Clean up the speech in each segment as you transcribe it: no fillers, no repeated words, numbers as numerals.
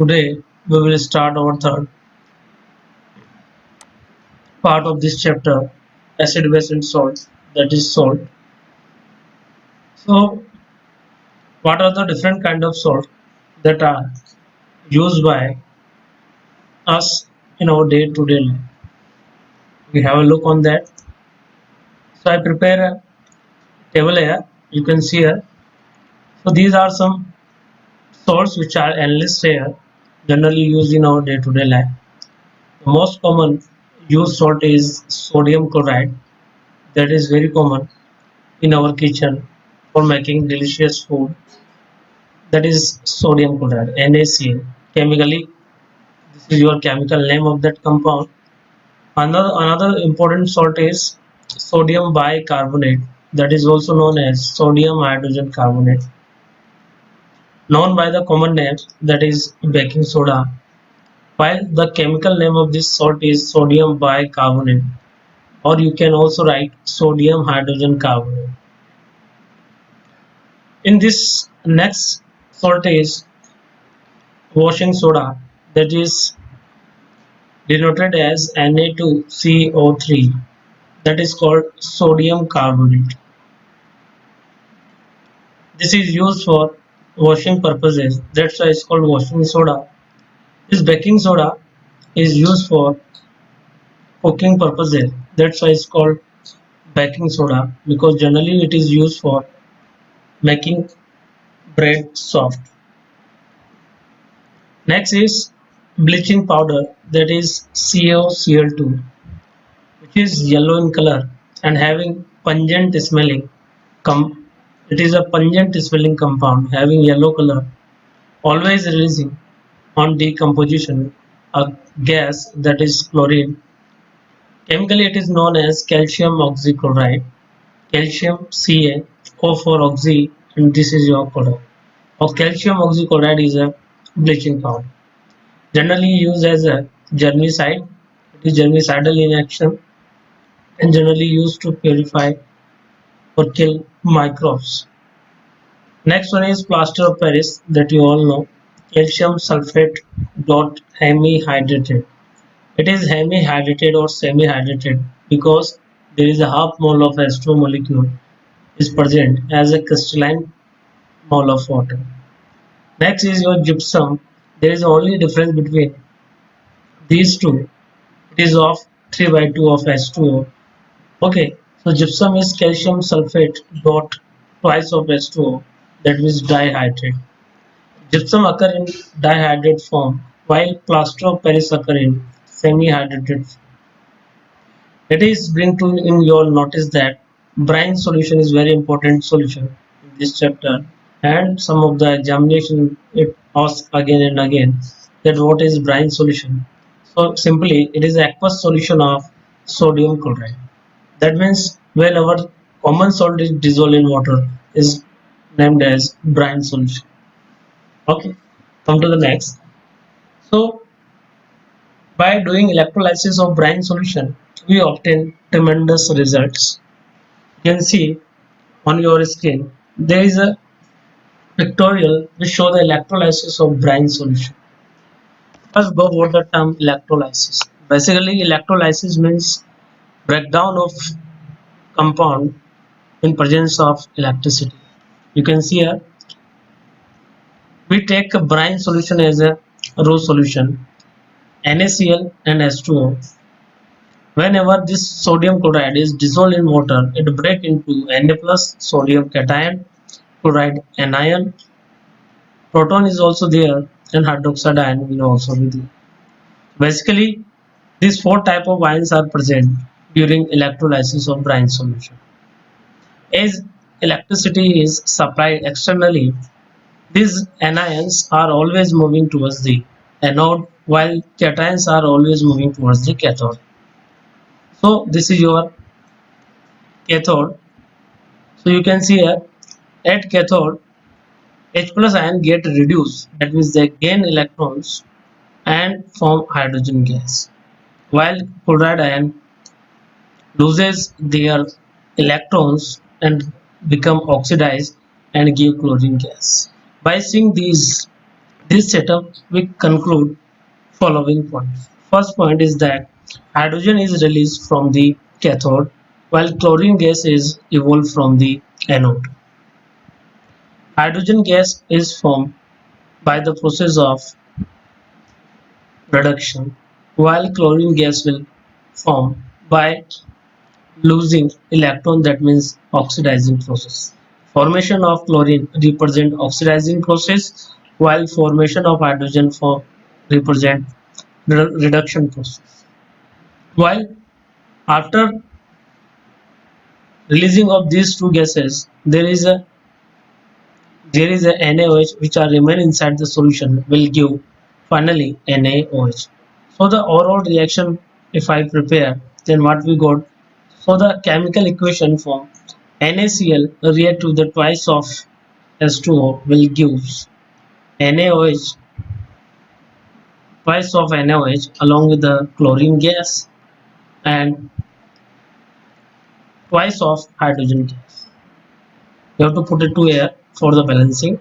Today we will start our third part of this chapter, acid, base and salt, that is salt. So what are the different kind of salt that are used by us in our day-to-day life? We have a look on that. So I prepare a table here, you can see here. So these are some salts which are enlisted here, generally used in our day-to-day life. The most common used salt is sodium chloride, that is very common in our kitchen for making delicious food, that is sodium chloride, NaCl. Chemically, this is your chemical name of that compound. Another important salt is sodium bicarbonate, that is also known as sodium hydrogen carbonate, known by the common name that is baking soda, while the chemical name of this salt is sodium bicarbonate, or you can also write sodium hydrogen carbonate. In this next salt is washing soda, that is denoted as Na2CO3, that is called sodium carbonate. This is used for washing purposes, that's why it's called washing soda. This baking soda is used for cooking purposes, that's why it's called baking soda, because generally it is used for making bread soft. Next is bleaching powder, that is CaCl2, which is yellow in color and having pungent smelling. It is a pungent smelling compound having yellow color, always releasing on decomposition a gas that is chlorine. Chemically, it is known as calcium oxychloride, calcium CaO for oxy, and this is your product. Or calcium oxychloride is a bleaching powder, generally used as a germicide. It is germicidal in action and generally used to purify or kill microbes. Next one is plaster of Paris, that you all know, calcium sulfate dot hemihydrated. It is hemihydrated or semi-hydrated because there is a half mole of H2O molecule is present as a crystalline mole of water. Next is your gypsum. There is only difference between these two. It is of 3 by 2 of H2O. Okay, so gypsum is calcium sulfate dot twice of H2O, that means dihydrate. Gypsum occur in dihydrate form while plaster of Paris occur in semi-hydrated. It is bring to in your notice that brine solution is very important solution in this chapter, and some of the examination it asks again and again that what is brine solution. So simply it is aqueous solution of sodium chloride. That means when our common salt is dissolved in water is named as brine solution. Okay, come to the next. So by doing electrolysis of brine solution, we obtain tremendous results. You can see on your screen there is a pictorial which show the electrolysis of brine solution. First go over the term electrolysis. Basically electrolysis means breakdown of compound in presence of electricity. You can see here we take a brine solution as a raw solution, NaCl and H2O. Whenever this sodium chloride is dissolved in water, it breaks into Na plus sodium cation, chloride anion, proton is also there, and hydroxide ion will also be there. Basically, these four type of ions are present during electrolysis of brine solution. As electricity is supplied externally, these anions are always moving towards the anode, while cations are always moving towards the cathode. So this is your cathode. So you can see here at cathode H plus ion get reduced, that means they gain electrons and form hydrogen gas, while chloride ion loses their electrons and become oxidized and give chlorine gas. By seeing these This setup we conclude following points. First point is that hydrogen is released from the cathode while chlorine gas is evolved from the anode. Hydrogen gas is formed by the process of reduction while chlorine gas will form by losing electron, that means oxidizing process. Formation of chlorine represent oxidizing process while formation of hydrogen for represent reduction process. While after releasing of these two gases, there is a NaOH which are remain inside the solution will give finally NaOH. So the overall reaction, if I prepare, then what we got? So the chemical equation for NaCl react to the twice of H2O will give NaOH, twice of NaOH along with the chlorine gas and twice of hydrogen gas. You have to put it to air for the balancing.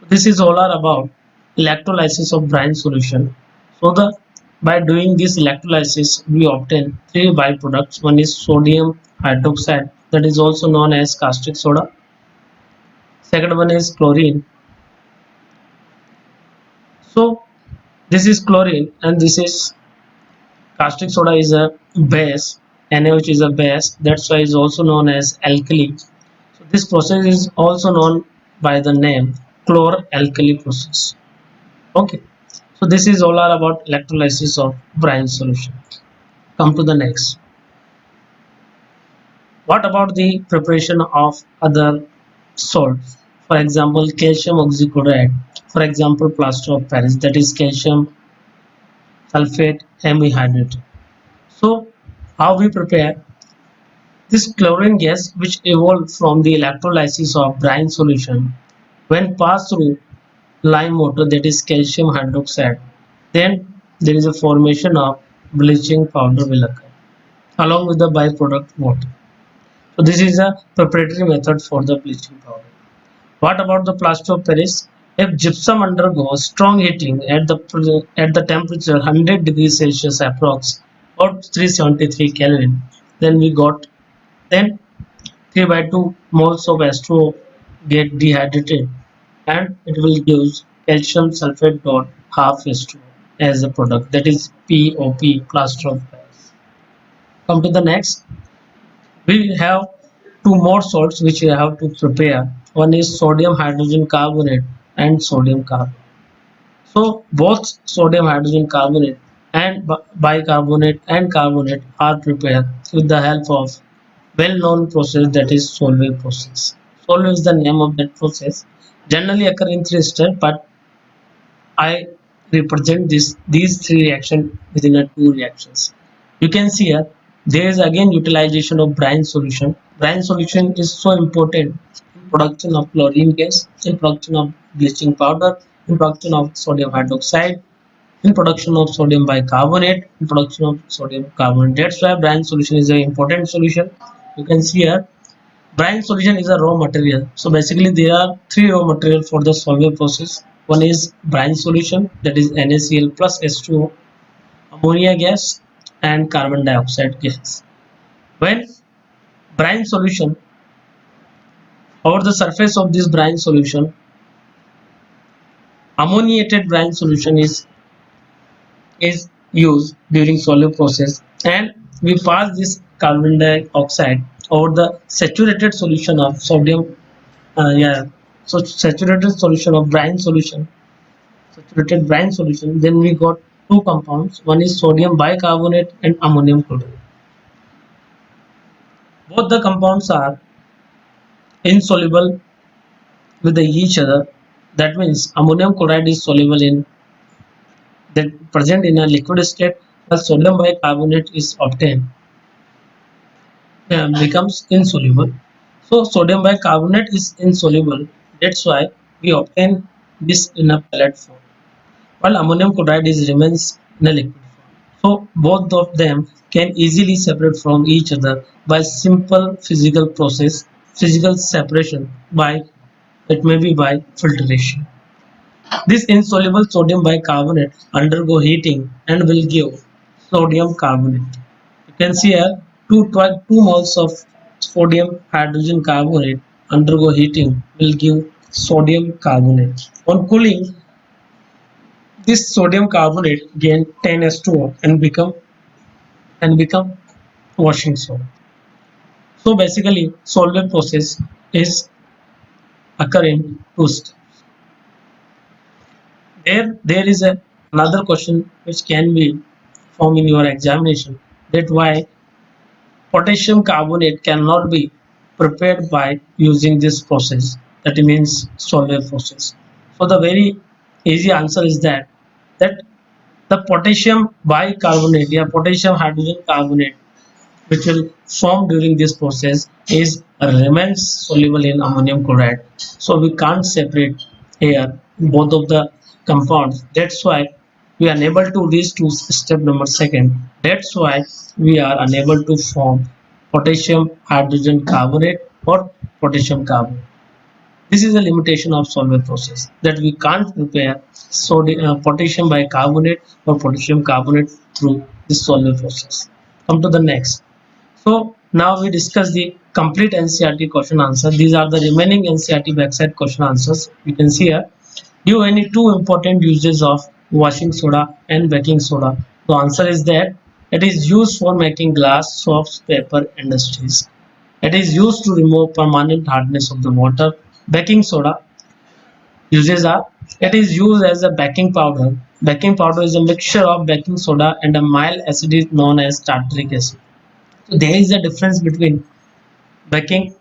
So this is all are about electrolysis of brine solution. So the by doing this electrolysis, we obtain three byproducts. One is sodium hydroxide, that is also known as caustic soda. Second one is chlorine. So this is chlorine and this is caustic soda is a base. NaOH is a base. That's why it's also known as alkali. So this process is also known by the name chlor-alkali process. Okay. So this is all are about electrolysis of brine solution. Come to the next. What about the preparation of other salts? For example, calcium oxychloride. For example, plaster of Paris, that is calcium sulfate hemihydrate. So how we prepare this chlorine gas which evolved from the electrolysis of brine solution when passed through lime water, that is calcium hydroxide, then there is a formation of bleaching powder will occur along with the byproduct water. So this is a preparatory method for the bleaching powder. What about the plaster of Paris? If gypsum undergoes strong heating at the temperature 100 degrees Celsius approx or 373 Kelvin, then we got then 3 by 2 moles of H2O get dehydrated and it will give calcium sulfate dot half H2O as a product, that is POP, plaster of Paris. Come to the next. We have two more salts which we have to prepare. One is sodium hydrogen carbonate and sodium carbonate. So both sodium hydrogen carbonate and bicarbonate and carbonate are prepared with the help of well-known process, that is Solvay process. Solvay is the name of that process. Generally occur in three steps, but I represent these three reactions within a two reactions. You can see here there is again utilization of brine solution. Brine solution is so important in production of chlorine gas, in production of bleaching powder, in production of sodium hydroxide, in production of sodium bicarbonate, in production of sodium carbonate. That's why brine solution is an important solution. You can see here brine solution is a raw material. So basically there are three raw materials for the Solvay process. One is brine solution, that is NaCl plus H2O, ammonia gas and carbon dioxide gas. When brine solution over the surface of this brine solution, ammoniated brine solution is used during Solvay process and we pass this carbon dioxide over the saturated solution of sodium so saturated solution of brine solution, saturated brine solution, then we got two compounds. One is sodium bicarbonate and ammonium chloride. Both the compounds are insoluble with each other. That means ammonium chloride is soluble in that present in a liquid state, while sodium bicarbonate is obtained becomes insoluble. So sodium bicarbonate is insoluble. That's why we obtain this in a pellet form, while ammonium chloride is remains in a liquid form. So both of them can easily separate from each other by simple physical process, physical separation by it may be by filtration. This insoluble sodium bicarbonate undergo heating and will give sodium carbonate. You can see here 2 moles of sodium hydrogen carbonate undergo heating will give sodium carbonate. On cooling, this sodium carbonate gain 10 H2O and become washing soda. So basically, solvent process is occurring two steps. There is another question which can be formed in your examination, that why potassium carbonate cannot be prepared by using this process, that means solvent process. So the very easy answer is that the potassium bicarbonate, yeah, potassium hydrogen carbonate, which will form during this process, is remains soluble in ammonium chloride. So we can't separate here both of the compounds. That's why we are unable to reach to step number second. That's why we are unable to form potassium hydrogen carbonate or potassium carbonate. This is a limitation of solvent process, that we can't prepare potassium bicarbonate or potassium carbonate through this solvent process. Come to the next. So now we discuss the complete NCERT question answer. These are the remaining NCERT backside question answers. You can see here. Give any two important uses of washing soda and baking soda. The answer is that it is used for making glass, soaps, paper industries. It is used to remove permanent hardness of the water. Baking soda uses are, it is used as a baking powder. Baking powder is a mixture of baking soda and a mild acid is known as tartaric acid. So there is a difference between baking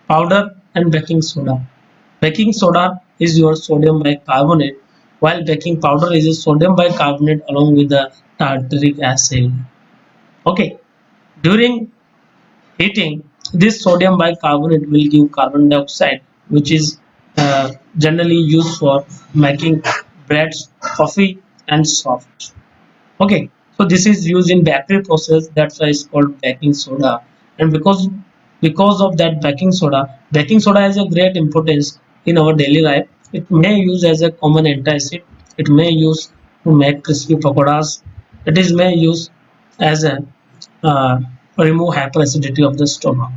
powder and baking soda. Baking soda is your sodium bicarbonate, while baking powder is a sodium bicarbonate along with the tartaric acid. Okay, during heating, this sodium bicarbonate will give carbon dioxide, which is generally used for making breads, coffee, and soft. Okay, so this is used in bakery process. That's why it's called baking soda. And because of that baking soda has a great importance in our daily life. It may use as a common antacid. It may use to make crispy pakoras. It is may use as a uh, remove hyperacidity of the stomach.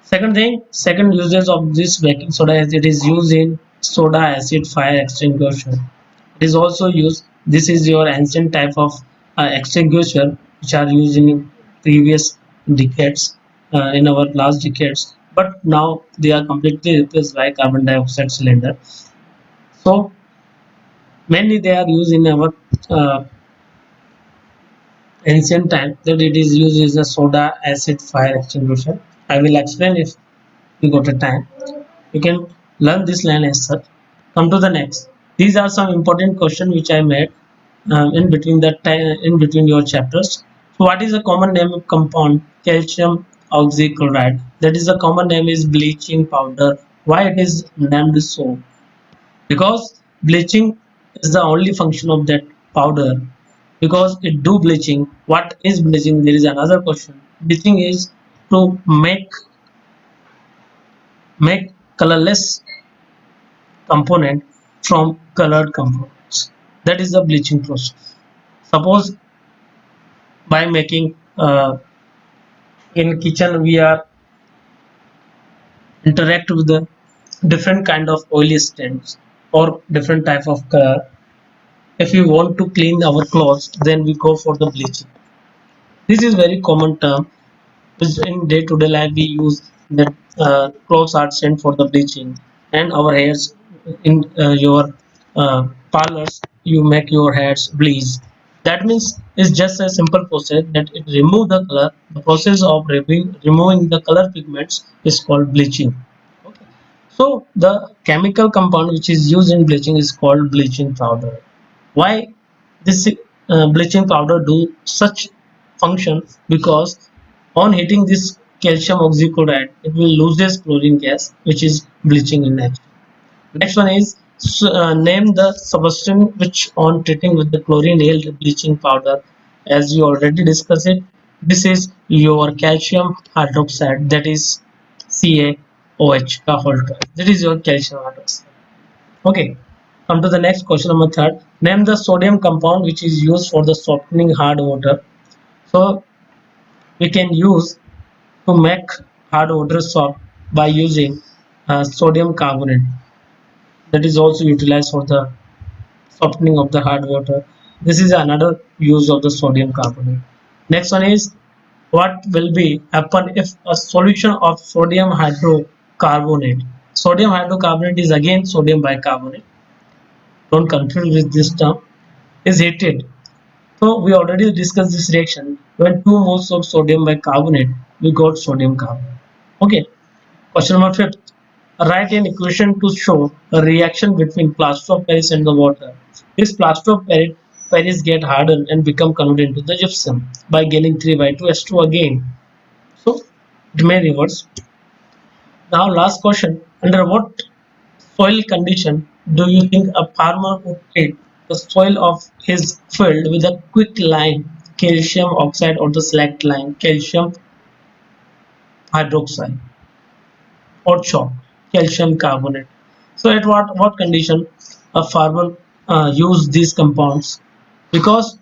Second thing, second uses of this baking soda is it is used in soda acid fire extinguisher. It is also used. This is your ancient type of extinguisher which are used in previous decades, in our last decades. But now they are completely replaced by carbon dioxide cylinder. So mainly they are used in our uh, ancient time, that it is used as a soda acid fire extinguisher. I will explain if you got a time. You can learn this line as such. Come to the next. These are some important questions which I made in between the time in between your chapters. So what is the common name of compound calcium oxychloride? That is the common name is bleaching powder. Why it is named so? Because bleaching is the only function of that powder. Because it do bleaching. What is bleaching? There is another question. Bleaching is to make colorless component from colored components. That is the bleaching process. Suppose by making in kitchen we are interact with the different kind of oily stains or different type of color. If we want to clean our clothes, then we go for the bleaching. This is very common term which in day-to-day life we use, that clothes are sent for the bleaching, and our hairs in your parlors you make your hairs bleach. That means it's just a simple process that it remove the color. The process of removing the color pigments is called bleaching. Okay. So the chemical compound which is used in bleaching is called bleaching powder. Why this bleaching powder do such function? Because on hitting this calcium oxychloride, it will loses chlorine gas, which is bleaching in nature. Next one is name the substance which on treating with the chlorine yield bleaching powder. As you already discussed it, this is your calcium hydroxide, that is CaOH, That is your calcium hydroxide. Okay, come to the next question number third. Name the sodium compound which is used for the softening hard water. So we can use to make hard water soft by using sodium carbonate. That is also utilized for the softening of the hard water. This is another use of the sodium carbonate. Next one is what will be happen if a solution of sodium hydrocarbonate. Sodium hydrocarbonate is again sodium bicarbonate. Don't confuse with this term. Is heated. So we already discussed this reaction. When 2 moles of sodium bicarbonate, we got sodium carbonate. Okay. Question number fifth. Write an equation to show a reaction between plaster of Paris and the water. This plaster of Paris get hardened and become converted into the gypsum by gaining 3 by 2 S2 again. So it may reverse. Now last question. Under what soil condition do you think a farmer would treat the soil of his field with a quick lime calcium oxide or the slacked lime calcium hydroxide or chalk calcium carbonate? So at what condition a farmer use these compounds? Because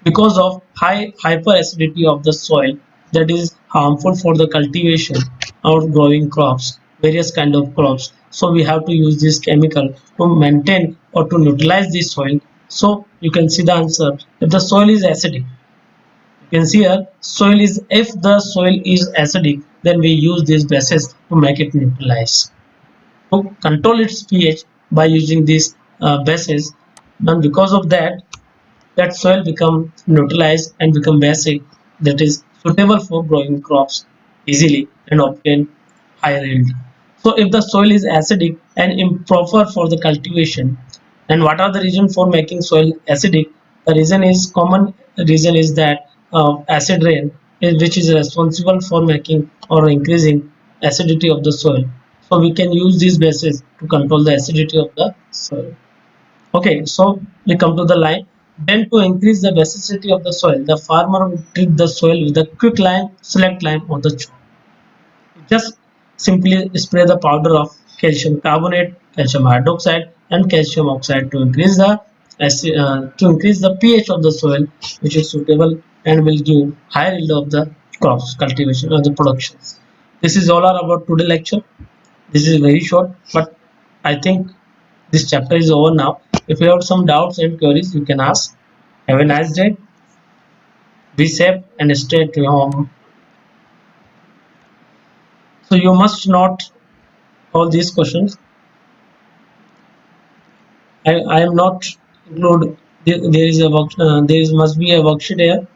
because of high hyperacidity of the soil that is harmful for the cultivation or growing crops, various kind of crops. So we have to use this chemical to maintain or to neutralize the soil. So you can see the answer. If the soil is acidic, you can see here soil is if the soil is acidic, then we use these bases to make it neutralize. To control its pH by using these bases, and because of that that soil become neutralized and become basic that is suitable for growing crops easily and obtain higher yield. So if the soil is acidic and improper for the cultivation, and what are the reason for making soil acidic? The reason is common reason is that acid rain which is responsible for making or increasing acidity of the soil. So we can use these bases to control the acidity of the soil. Okay, so we come to the line. Then to increase the basicity of the soil, the farmer will treat the soil with a quick lime, select lime or the chalk. Just simply spray the powder of calcium carbonate, calcium hydroxide and calcium oxide to increase the pH of the soil which is suitable and will give higher yield of the crops cultivation or the productions. This is all about today lecture. This is very short, but I think this chapter is over now. If you have some doubts and queries, you can ask. Have a nice day. Be safe and stay at home. So you must not all these questions. I am not include. There is a there is must be a worksheet here.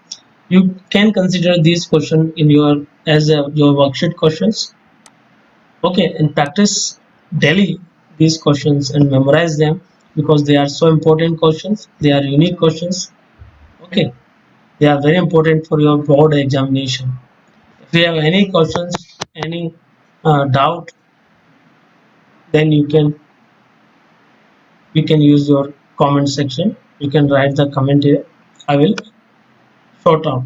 You can consider these questions in your as your worksheet questions. Okay, and practice daily these questions and memorize them because they are so important questions. They are unique questions. Okay, they are very important for your board examination. If you have any questions, any doubt, then you can use your comment section. You can write the comment here. I will sort out.